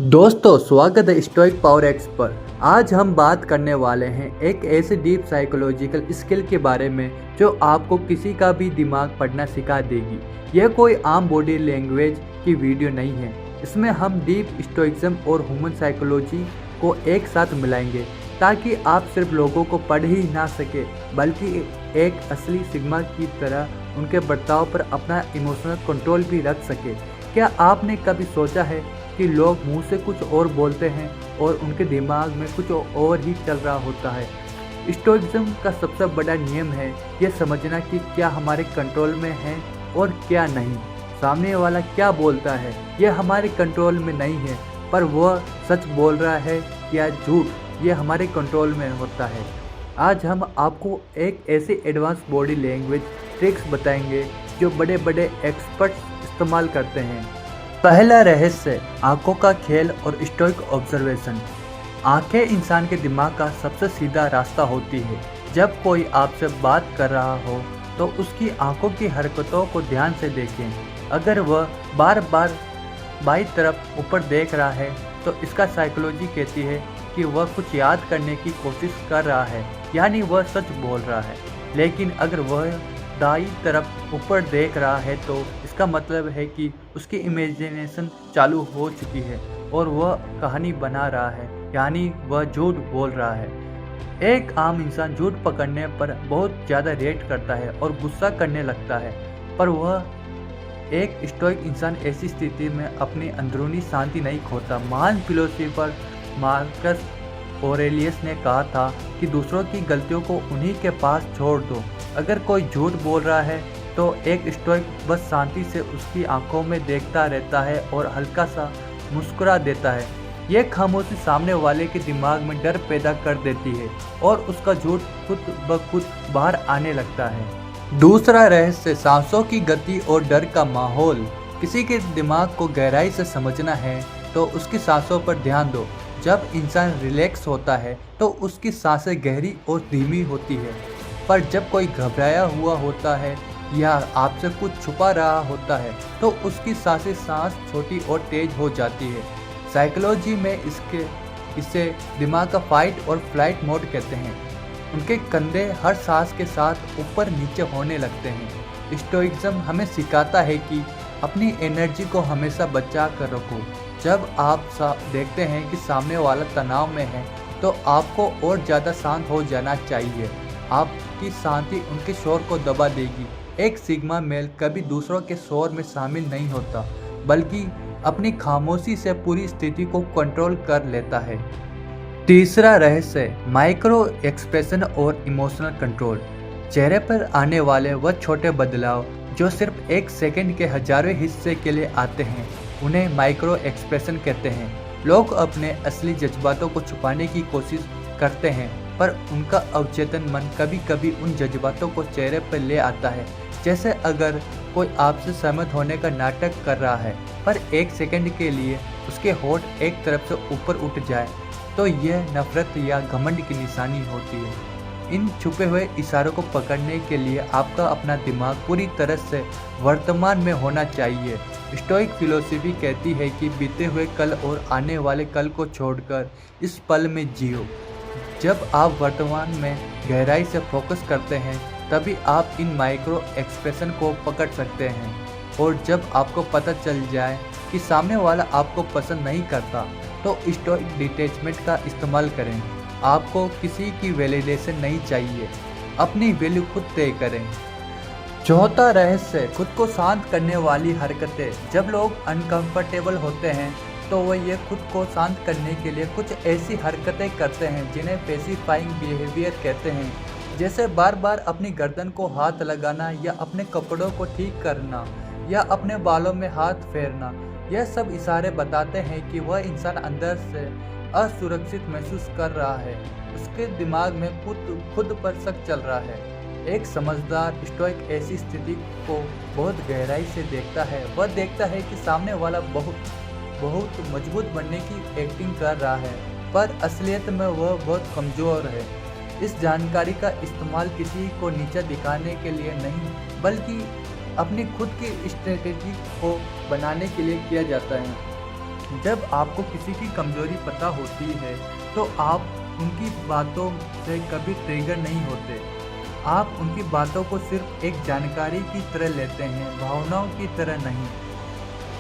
दोस्तों, स्वागत है स्टोइक पावर एक्स पर। आज हम बात करने वाले हैं एक ऐसे डीप साइकोलॉजिकल स्किल के बारे में जो आपको किसी का भी दिमाग पढ़ना सिखा देगी। यह कोई आम बॉडी लैंग्वेज की वीडियो नहीं है। इसमें हम डीप स्टोइक्ज्म और ह्यूमन साइकोलॉजी को एक साथ मिलाएंगे ताकि आप सिर्फ लोगों को पढ़ ही ना सके बल्कि एक असली सिग्मा की तरह उनके बर्ताव पर अपना इमोशनल कंट्रोल भी रख सके। क्या आपने कभी सोचा है कि लोग मुंह से कुछ और बोलते हैं और उनके दिमाग में कुछ और ही चल रहा होता है? स्टोइक्ज्म का सबसे बड़ा नियम है यह समझना कि क्या हमारे कंट्रोल में है और क्या नहीं। सामने वाला क्या बोलता है यह हमारे कंट्रोल में नहीं है, पर वह सच बोल रहा है या झूठ यह हमारे कंट्रोल में होता है। आज हम आपको एक ऐसी एडवांस बॉडी लैंग्वेज ट्रिक्स बताएंगे जो बड़े बड़े एक्सपर्ट्स इस्तेमाल करते हैं। पहला रहस्य, आंखों का खेल और स्टोइक ऑब्जर्वेशन। आंखें इंसान के दिमाग का सबसे सीधा रास्ता होती है। जब कोई आपसे बात कर रहा हो तो उसकी आंखों की हरकतों को ध्यान से देखें। अगर वह बार बार बाईं तरफ ऊपर देख रहा है तो इसका साइकोलॉजी कहती है कि वह कुछ याद करने की कोशिश कर रहा है, यानी वह सच बोल रहा है। लेकिन अगर वह दाईं तरफ ऊपर देख रहा है तो इसका मतलब है कि उसकी इमेजिनेशन चालू हो चुकी है और वह कहानी बना रहा है, यानी वह झूठ बोल रहा है। एक आम इंसान झूठ पकड़ने पर बहुत ज़्यादा रिएक्ट करता है और गुस्सा करने लगता है, पर वह एक स्टोइक इंसान ऐसी स्थिति में अपनी अंदरूनी शांति नहीं खोता। महान फिलोसोफर मार्कस ऑरेलियस ने कहा था कि दूसरों की गलतियों को उन्हीं के पास छोड़ दो। अगर कोई झूठ बोल रहा है तो एक स्टोइक बस शांति से उसकी आंखों में देखता रहता है और हल्का सा मुस्कुरा देता है। यह खामोशी सामने वाले के दिमाग में डर पैदा कर देती है और उसका झूठ खुद ब खुद बाहर आने लगता है। दूसरा रहस्य, सांसों की गति और डर का माहौल। किसी के दिमाग को गहराई से समझना है तो उसकी सांसों पर ध्यान दो। जब इंसान रिलैक्स होता है तो उसकी सांसें गहरी और धीमी होती है, पर जब कोई घबराया हुआ होता है या आपसे कुछ छुपा रहा होता है तो उसकी सांस छोटी और तेज हो जाती है। साइकोलॉजी में इसे दिमाग का फाइट और फ्लाइट मोड कहते हैं। उनके कंधे हर सांस के साथ ऊपर नीचे होने लगते हैं। स्टोइक्ज्म हमें सिखाता है कि अपनी एनर्जी को हमेशा बचा कर रखो। जब आप देखते हैं कि सामने वाला तनाव में है तो आपको और ज़्यादा शांत हो जाना चाहिए। आपकी शांति उनके शोर को दबा देगी। एक सिग्मा मेल कभी दूसरों के शोर में शामिल नहीं होता, बल्कि अपनी खामोशी से पूरी स्थिति को कंट्रोल कर लेता है। तीसरा रहस्य, माइक्रो एक्सप्रेशन और इमोशनल कंट्रोल। चेहरे पर आने वाले वह छोटे बदलाव जो सिर्फ एक सेकंड के हजारों हिस्से के लिए आते हैं, उन्हें माइक्रो एक्सप्रेशन कहते हैं। लोग अपने असली जज्बातों को छुपाने की कोशिश करते हैं, पर उनका अवचेतन मन कभी कभी उन जज्बातों को चेहरे पर ले आता है। जैसे अगर कोई आपसे सहमत होने का नाटक कर रहा है पर एक सेकंड के लिए उसके होंठ एक तरफ से ऊपर उठ जाए तो यह नफरत या घमंड की निशानी होती है। इन छुपे हुए इशारों को पकड़ने के लिए आपका अपना दिमाग पूरी तरह से वर्तमान में होना चाहिए। स्टोइक फिलोसफी कहती है कि बीते हुए कल और आने वाले कल को छोड़कर इस पल में जियो। जब आप वर्तमान में गहराई से फोकस करते हैं तभी आप इन माइक्रो एक्सप्रेशन को पकड़ सकते हैं। और जब आपको पता चल जाए कि सामने वाला आपको पसंद नहीं करता तो स्टोइक डिटैचमेंट का इस्तेमाल करें। आपको किसी की वैलिडेशन नहीं चाहिए, अपनी वैल्यू खुद तय करें। चौथा रहस्य, खुद को शांत करने वाली हरकतें। जब लोग अनकंफर्टेबल होते हैं तो वह ये खुद को शांत करने के लिए कुछ ऐसी हरकतें करते हैं जिन्हें पैसिफाइंग बिहेवियर कहते हैं। जैसे बार बार अपनी गर्दन को हाथ लगाना या अपने कपड़ों को ठीक करना या अपने बालों में हाथ फेरना। यह सब इशारे बताते हैं कि वह इंसान अंदर से असुरक्षित महसूस कर रहा है। उसके दिमाग में खुद पर शक चल रहा है। एक समझदार स्टोइक ऐसी स्थिति को बहुत गहराई से देखता है। वह देखता है कि सामने वाला बहुत मजबूत बनने की एक्टिंग कर रहा है, पर असलियत में वह बहुत कमज़ोर है। इस जानकारी का इस्तेमाल किसी को नीचा दिखाने के लिए नहीं, बल्कि अपनी खुद की स्ट्रेटेजी को बनाने के लिए किया जाता है। जब आपको किसी की कमज़ोरी पता होती है तो आप उनकी बातों से कभी ट्रिगर नहीं होते। आप उनकी बातों को सिर्फ एक जानकारी की तरह लेते हैं, भावनाओं की तरह नहीं।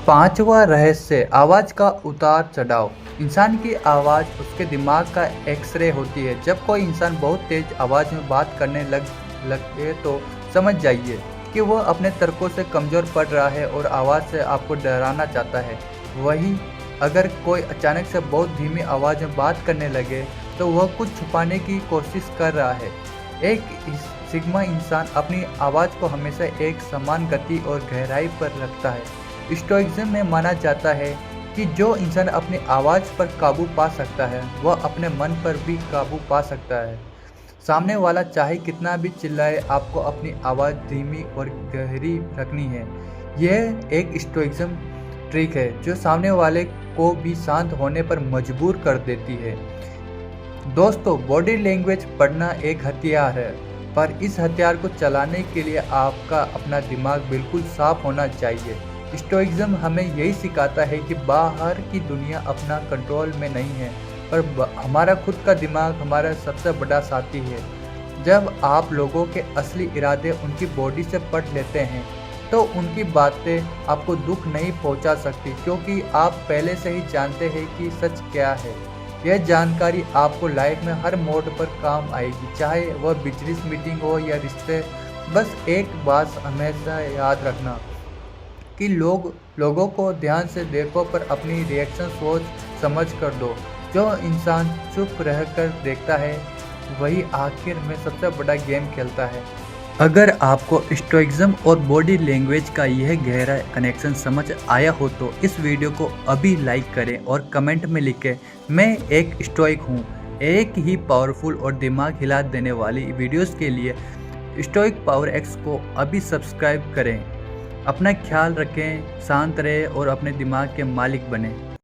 पांचवा रहस्य, आवाज़ का उतार चढ़ाव। इंसान की आवाज़ उसके दिमाग का एक्सरे होती है। जब कोई इंसान बहुत तेज़ आवाज़ में बात करने लगे तो समझ जाइए कि वह अपने तर्कों से कमज़ोर पड़ रहा है और आवाज़ से आपको डराना चाहता है। वहीं अगर कोई अचानक से बहुत धीमी आवाज़ में बात करने लगे तो वह कुछ छुपाने की कोशिश कर रहा है। एक सिग्मा इंसान अपनी आवाज़ को हमेशा एक समान गति और गहराई पर रखता है। स्टोइज्म में माना जाता है कि जो इंसान अपनी आवाज़ पर काबू पा सकता है वह अपने मन पर भी काबू पा सकता है। सामने वाला चाहे कितना भी चिल्लाए, आपको अपनी आवाज़ धीमी और गहरी रखनी है। यह एक स्टोइज्म ट्रिक है जो सामने वाले को भी शांत होने पर मजबूर कर देती है। दोस्तों, बॉडी लैंग्वेज पढ़ना एक हथियार है, पर इस हथियार को चलाने के लिए आपका अपना दिमाग बिल्कुल साफ होना चाहिए। स्टोइज्म हमें यही सिखाता है कि बाहर की दुनिया अपना कंट्रोल में नहीं है, पर हमारा खुद का दिमाग हमारा सबसे बड़ा साथी है। जब आप लोगों के असली इरादे उनकी बॉडी से पढ़ लेते हैं तो उनकी बातें आपको दुख नहीं पहुंचा सकती, क्योंकि आप पहले से ही जानते हैं कि सच क्या है। यह जानकारी आपको लाइफ में हर मोड़ पर काम आएगी, चाहे वह बिजनेस मीटिंग हो या रिश्ते। बस एक बात हमेशा याद रखना कि लोगों को ध्यान से देखो, पर अपनी रिएक्शन सोच समझ कर दो। जो इंसान चुप रहकर देखता है वही आखिर में सबसे बड़ा गेम खेलता है। अगर आपको स्टोइज्म और बॉडी लैंग्वेज का यह गहरा कनेक्शन समझ आया हो तो इस वीडियो को अभी लाइक करें और कमेंट में लिखें, मैं एक स्टोइक हूँ। एक ही पावरफुल और दिमाग हिला देने वाली वीडियोस के लिए स्टोइक पावर एक्स को अभी सब्सक्राइब करें। अपना ख्याल रखें, शांत रहें और अपने दिमाग के मालिक बनें।